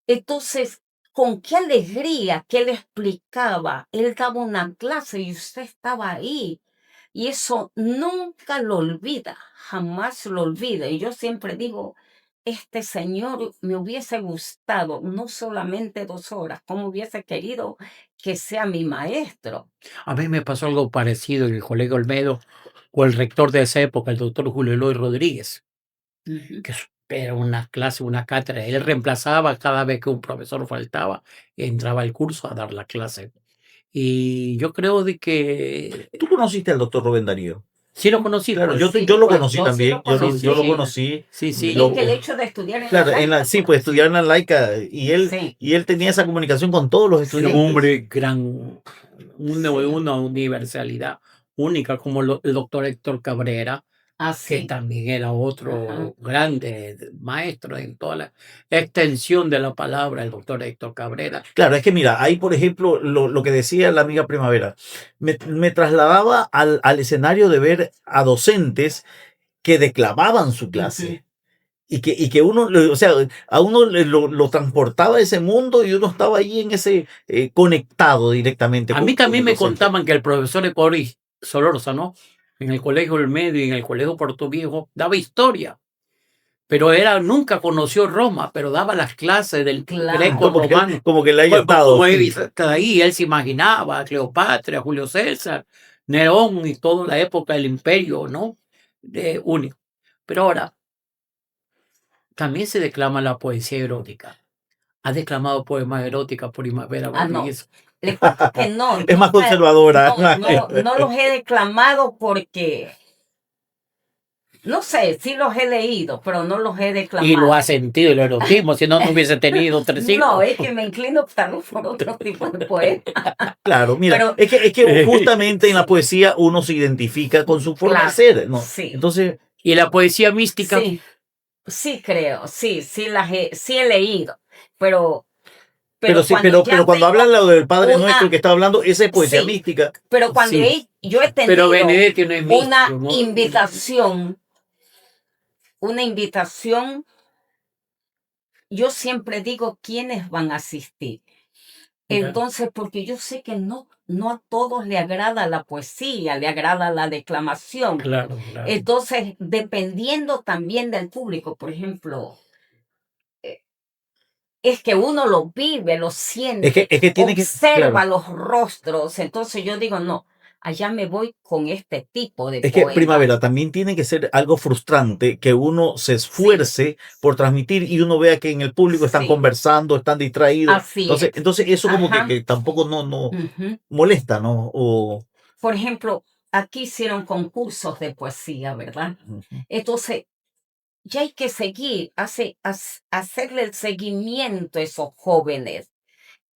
Entonces, con qué alegría que él explicaba. Él daba una clase y usted estaba ahí. Y eso nunca lo olvida, jamás lo olvida. Y yo siempre digo, este señor me hubiese gustado no solamente 2 horas, como hubiese querido que sea mi maestro. A mí me pasó algo parecido en el Colegio Olmedo con el rector de esa época, el doctor Julio Eloy Rodríguez, Ujú. que era una clase, una cátedra. Él reemplazaba cada vez que un profesor faltaba, entraba al curso a dar la clase. Y yo creo de que ¿Tú conociste al doctor Rubén Darío? sí lo conocí, Claro, pues. yo lo Pues conocí yo sí también, lo yo lo conocí. conocí. Sí, sí. Es Lo, que el hecho de estudiar en la claro, laica, sí, pues estudiar en la laica, sí, y él tenía esa comunicación con todos los Era un estudiantes. hombre sí, una universalidad única, como el doctor Héctor Cabrera, que así. también era Ajá. otro grande maestro en toda la extensión de la palabra, el doctor Héctor Cabrera. Claro, es que mira, ahí por ejemplo, lo que decía la amiga Primavera, me trasladaba al escenario de ver a docentes que declamaban su Ujú. clase. Y que uno, o sea, a uno lo transportaba a ese mundo y uno estaba ahí en ese conectado directamente A mí con también el me docente. contaban que el profesor Ecoris Solórzano, en el Colegio El Medio y en el Colegio Puerto Viejo, daba historia. Pero nunca conoció Roma, pero daba las clases del Claro. greco-romano. Como que le haya Pues, estado. como él está ahí, él se imaginaba a Cleopatra, a Julio César, Nerón y toda la época del imperio, ¿no? Único. Pero ahora, también se declama la poesía erótica. ¿Ha declamado poemas eróticos Primavera Ah, no. Valdivieso? Le cuento que no, Es más conservadora. no los he declamado porque, no sé, sí los he leído, pero no los he Y lo declamado. ha sentido el erotismo, si no, no hubiese tenido 3 hijos. No, es que me inclino tal vez por otro tipo de poema. Claro, mira, Pero, es que justamente en la sí, poesía uno se identifica con su forma de claro, ser, ¿no? sí, Entonces, Y la poesía mística, sí, sí creo, sí sí he leído, pero, pero sí, cuando ya pero cuando tengo hablan lo del Padre Nuestro una, que está hablando, esa es poesía sí, mística. pero cuando sí. yo he Pero tenido Benedetti no es místico, una ¿no? invitación, yo siempre digo quiénes van a asistir. Ya, Entonces, porque yo sé que no a todos le agrada la poesía, le agrada la declamación. claro, claro. Entonces, dependiendo también del público, por ejemplo, eh, es que uno lo vive, lo siente, Es que tiene que, observa claro. los rostros. Entonces yo digo, no, allá me voy con este tipo de Es que poema. Primavera también tiene que ser algo frustrante que uno se Sí, esfuerce por transmitir y uno vea que en el público están sí, conversando, están distraídos. así es. Entonces eso como Ajá. que tampoco no Ujú. molesta, ¿no? Por ejemplo, aquí hicieron concursos de poesía, ¿verdad? Entonces, ya hay que seguir, hacerle el seguimiento a esos jóvenes.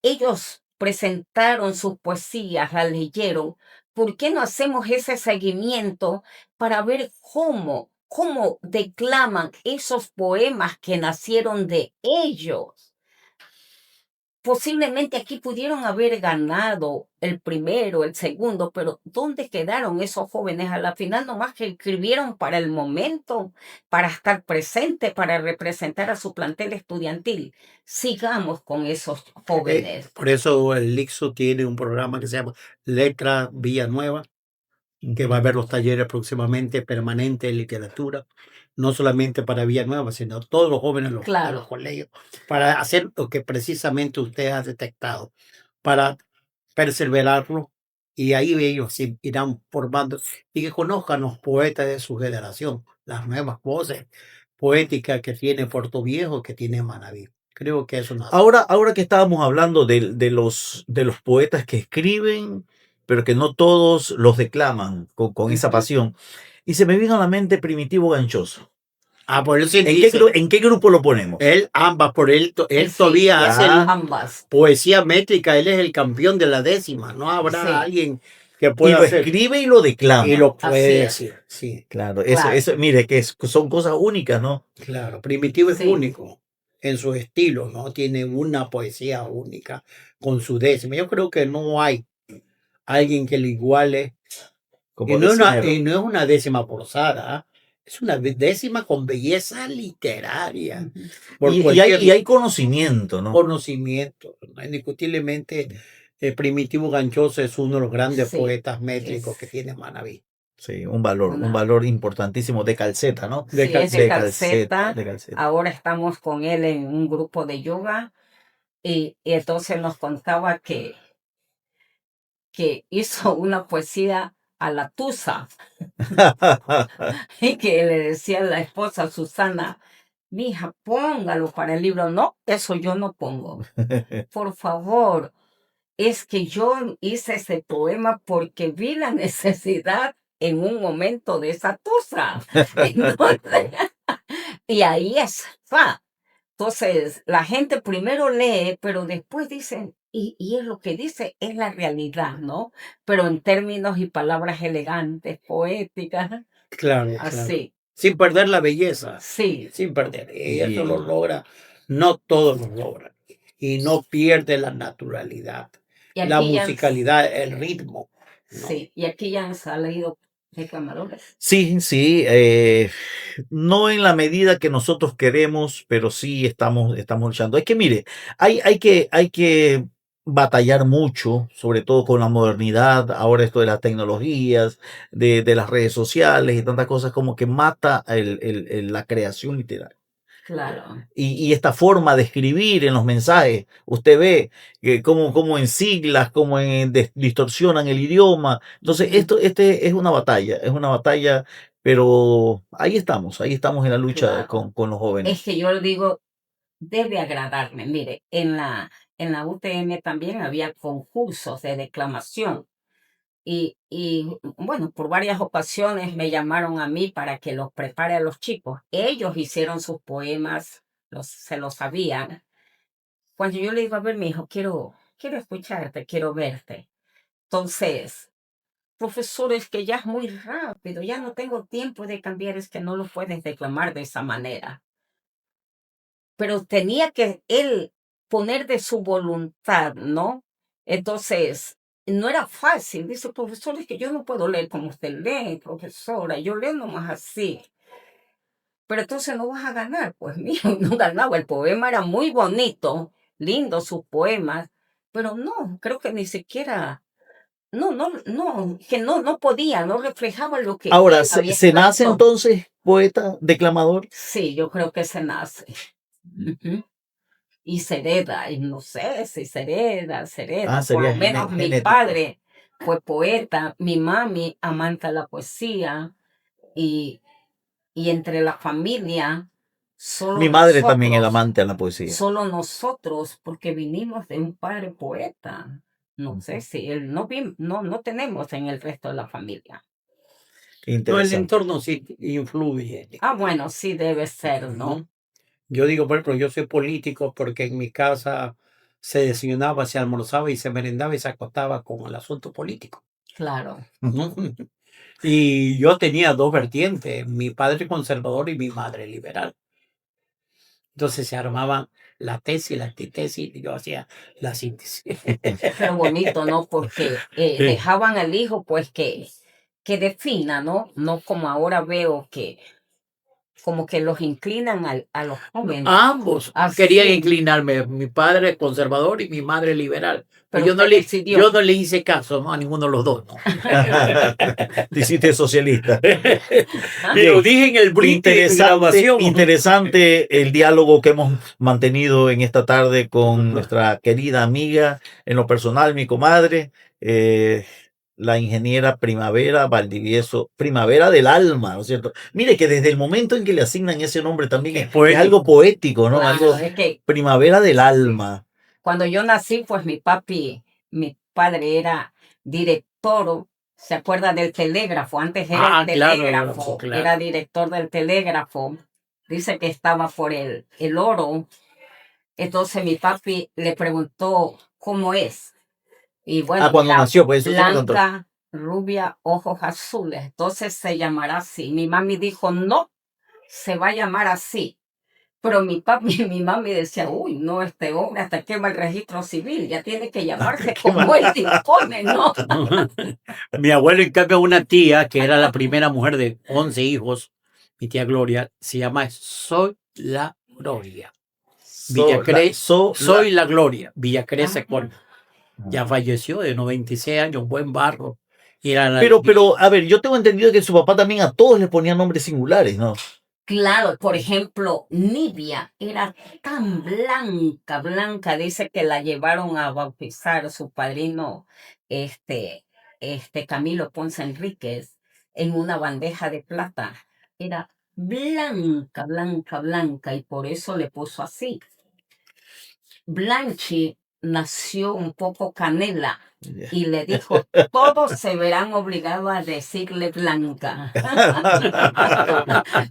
Ellos presentaron sus poesías, las leyeron. ¿Por qué no hacemos ese seguimiento para ver cómo declaman esos poemas que nacieron de ellos? posiblemente aquí pudieron haber ganado el primero, el segundo, pero ¿dónde quedaron esos jóvenes? A la final nomás que escribieron para el momento, para estar presente, para representar a su plantel estudiantil. Sigamos con esos jóvenes. Por eso el Lixo tiene un programa que se llama Letra Villanueva, que va a haber los talleres próximamente permanentes de literatura, no solamente para Villanueva, sino todos los jóvenes de los Claro, colegios, para hacer lo que precisamente usted ha detectado, para perseverarlo, y ahí ellos se irán formando y que conozcan los poetas de su generación, las nuevas voces poéticas que tiene Puerto Viejo, que tiene Manabí. Creo que es una... Ahora que estábamos hablando de los poetas que escriben, pero que no todos los declaman con esa ujú, pasión, y se me vino a la mente Primitivo Ganchoso. Ah, por eso él ¿En dice, en qué grupo lo ponemos? él ambas, por él sí, todavía hace Ya. ambas. poesía métrica, él es el campeón de la décima, no habrá Sí, alguien que Y pueda lo hacer escribe y lo y declama. lo así puede es, decir, sí, Claro, claro, mire, que son cosas únicas, ¿no? claro. Primitivo es sí. único en su estilo, ¿no? Tiene una poesía única con su décima. Yo creo que no hay alguien que le iguale, Como y no decimero. es una décima forzada, ¿ah? Es una décima con belleza literaria, Ujú. por Y cualquier hay conocimiento, ¿no? conocimiento, ¿no? Indiscutiblemente, Primitivo Ganchoso es uno de los grandes Sí, poetas métricos es que tiene Manabí. Sí, un una, valor importantísimo de calceta, ¿no? De sí, es de De calceta. calceta, calceta. de calceta. Ahora estamos con él en un grupo de yoga y entonces nos contaba que hizo una poesía a la tusa y que le decía a la esposa Susana, mija, póngalo para el libro. No, eso yo no pongo. Por favor, es que yo hice ese poema porque vi la necesidad en un momento de esa tusa. Entonces, y ahí está. Entonces, la gente primero lee, pero después dicen, y es lo que dice, es la realidad, ¿no? Pero en términos y palabras elegantes, poéticas, Claro, claro. así. Sin perder la belleza, Sí, sin perder. Y eso Y lo logra, no todos lo logran. Y no pierde la naturalidad, y la aquí ya, musicalidad, el ritmo, ¿no? sí, y aquí ya han salido declamadores. sí, no en la medida que nosotros queremos, pero sí estamos luchando. Es que mire, hay que batallar mucho, sobre todo con la modernidad, ahora esto de las tecnologías, de las redes sociales y tantas cosas como que mata la creación literaria. Claro. Y esta forma de escribir en los mensajes, usted ve cómo en siglas, distorsionan el idioma. Entonces, Ujú, este es una batalla, pero ahí estamos en la lucha claro. con los Es jóvenes. que yo le digo, debe agradarme. Mire, en la UTM también había concursos de declamación. Bueno, por varias ocasiones me llamaron a mí para que los prepare a los chicos. Ellos hicieron sus poemas, se los sabían. Cuando yo le digo, a ver, mi hijo, quiero escucharte, quiero verte. Entonces, profesor, es que ya es muy rápido, ya no tengo tiempo de cambiar, es que no lo puedes declamar de esa manera. Pero tenía que él poner de su voluntad, ¿no? Entonces, no era fácil. Dice, profesor, es que yo no puedo leer como usted lee, profesora, yo leo nomás así. Pero entonces no vas a ganar. Pues mira, no ganaba. El poema era muy bonito, lindo sus poemas, pero no, creo que ni siquiera, que no podía, no reflejaba lo que Ahora, él había se nace escrito. entonces poeta, declamador? Sí, yo creo que se nace. Ujú. Y se hereda, y no sé si se hereda. Por Sería lo menos mi genético. padre fue poeta, mi mami amante de la poesía, y, y entre la familia, Mi madre también es amante de la poesía. solo nosotros, porque vinimos de un padre poeta. No sé si él no tenemos en el resto de la familia. No, el Interesante. entorno sí influye. Ah, bueno, sí debe ser, ¿no? Ujú. Yo digo, por ejemplo, yo soy político porque en mi casa se desayunaba, se almorzaba y se merendaba y se acostaba con el asunto político. Claro. Ujú. Y yo tenía dos vertientes, mi padre conservador y mi madre liberal. Entonces se armaban la tesis, la antitesis, y yo hacía la síntesis. Pero bonito, ¿no? Porque dejaban al hijo, pues, que defina, ¿no? No como ahora veo que como que los inclinan a los jóvenes. Ambos Así. querían inclinarme, mi padre conservador y mi madre liberal. Pero yo no usted decidió. yo no le hice caso, ¿no? A ninguno de los dos, ¿no? Te hiciste socialista. Lo dije en el brief de grabación. Interesante el diálogo que hemos mantenido en esta tarde con nuestra querida amiga, en lo personal, mi comadre, la ingeniera Primavera Valdivieso, Primavera del Alma, ¿no es cierto? Mire que desde el momento en que le asignan ese nombre también es algo poético, ¿no? Claro, Algo es que Primavera del Alma. cuando yo nací, pues mi padre era director, ¿se acuerda del telégrafo? Antes era el telégrafo, claro. Era director del telégrafo. Dice que estaba por el oro. Entonces mi papi le preguntó cómo es. Y bueno, Cuando nació, pues eso blanca, rubia, ojos azules. Entonces se llamará así. Mi mami dijo, no, se va a llamar así. Pero mi papi y mi mami decían, uy, no, este hombre hasta quema el registro civil, ya tiene que llamarse como él dispone, ¿no? Mi abuelo, en cambio, una tía, que era la primera mujer de 11 hijos, mi tía Gloria, se llama Soy la Gloria. Soy la Gloria, Villa Cresce, ya falleció de 96 años, buen barro. Pero, a ver, yo tengo entendido que su papá también a todos le ponía nombres singulares, ¿no? Claro, por ejemplo, Nibia era tan blanca, dice que la llevaron a bautizar su padrino, Camilo Ponce Enríquez, en una bandeja de plata. Era blanca, y por eso le puso así. Blanchi nació un poco canela y le dijo, todos se verán obligados a decirle Blanca.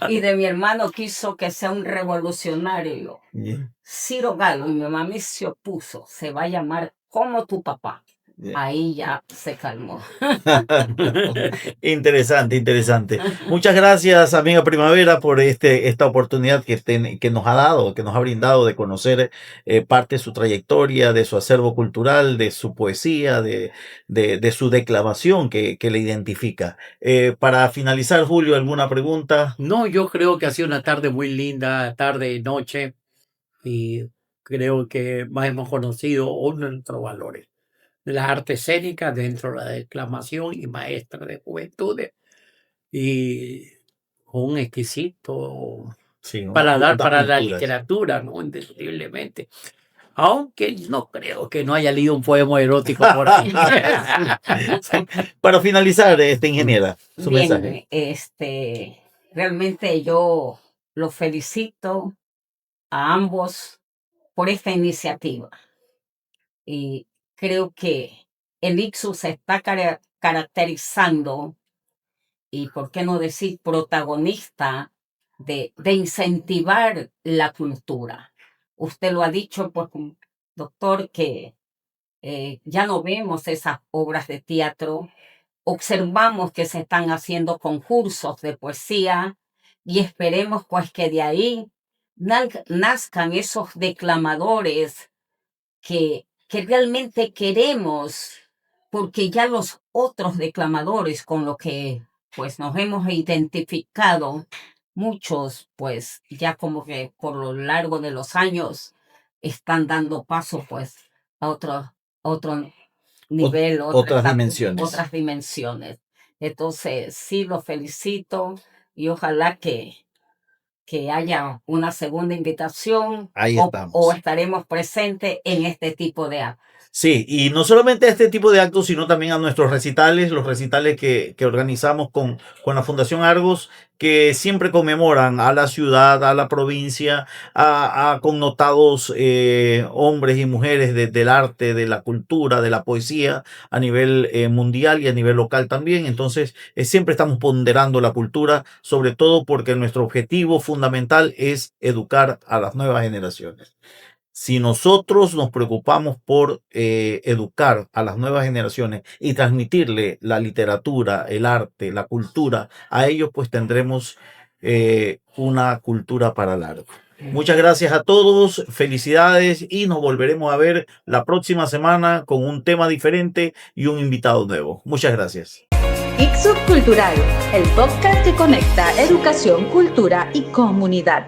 Y de mi hermano quiso que sea un revolucionario. Ciro Galo, y mi mami se opuso, se va a llamar como tu papá. Ahí ya se calmó. Interesante. Muchas gracias, amiga Primavera, por esta oportunidad que nos ha dado, que nos ha brindado de conocer parte de su trayectoria, de su acervo cultural, de su poesía, de su declamación que le identifica. Para finalizar, Julio, ¿alguna pregunta? No, yo creo que ha sido una tarde muy linda, tarde y noche, y creo que más hemos conocido uno de nuestros valores. La arte escénica dentro de la declamación y maestra de juventudes, y un exquisito paladar para la literatura, ¿no? Indiscutiblemente. Aunque no creo que no haya leído un poema erótico por ahí. Para finalizar, ingeniera, su Bien, mensaje. Realmente yo los felicito a ambos por esta iniciativa. Y creo que el ICSU se está caracterizando, y por qué no decir protagonista, de incentivar la cultura. Usted lo ha dicho, pues, doctor, que ya no vemos esas obras de teatro, observamos que se están haciendo concursos de poesía y esperemos pues que de ahí nazcan esos declamadores que realmente queremos, porque ya los otros declamadores con los que pues nos hemos identificado, muchos pues ya como que por lo largo de los años están dando paso pues a otro nivel, otras dimensiones. Otras dimensiones. Entonces sí, los felicito y ojalá que haya una segunda invitación. Ahí estamos. O estaremos presentes en este tipo de actos. Sí, y no solamente a este tipo de actos, sino también a nuestros recitales, los recitales que organizamos con la Fundación Argos, que siempre conmemoran a la ciudad, a la provincia, a connotados hombres y mujeres del arte, de la cultura, de la poesía a nivel mundial y a nivel local también. Entonces, siempre estamos ponderando la cultura, sobre todo porque nuestro objetivo fundamental es educar a las nuevas generaciones. Si nosotros nos preocupamos por educar a las nuevas generaciones y transmitirle la literatura, el arte, la cultura a ellos, pues tendremos una cultura para largo. Muchas gracias a todos, felicidades y nos volveremos a ver la próxima semana con un tema diferente y un invitado nuevo. Muchas gracias. Ixub Cultural, el podcast que conecta educación, cultura y comunidad.